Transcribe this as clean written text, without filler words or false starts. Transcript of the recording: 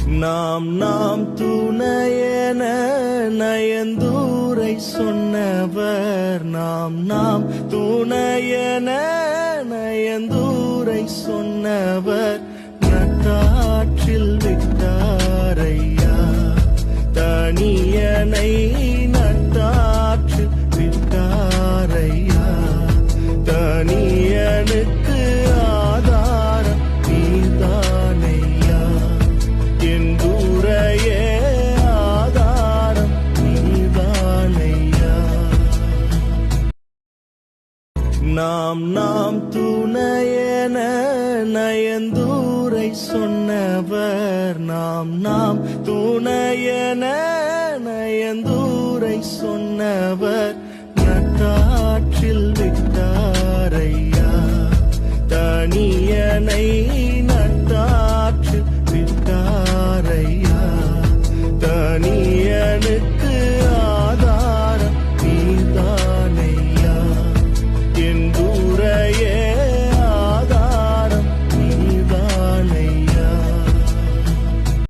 நாம் துணையென நயந்தூரை சொன்னவர். நாம் துணையென நயந்தூரை சொன்னவர். நட்டாற்றில் விட்டாரையா தனியனை. நட்டாற்றில் விட்டாரையா தனியனுக்கு ஆதாரம் நீதானையா. என் தூரையே ஆதாரம் நீதானையா. நாம் துணையென நயந்தூரை சொன்னவர். நாம் துணையென நயந்தூரை சொன்னவர். நட்டாற்றில் விட்டாரையா தனியனை.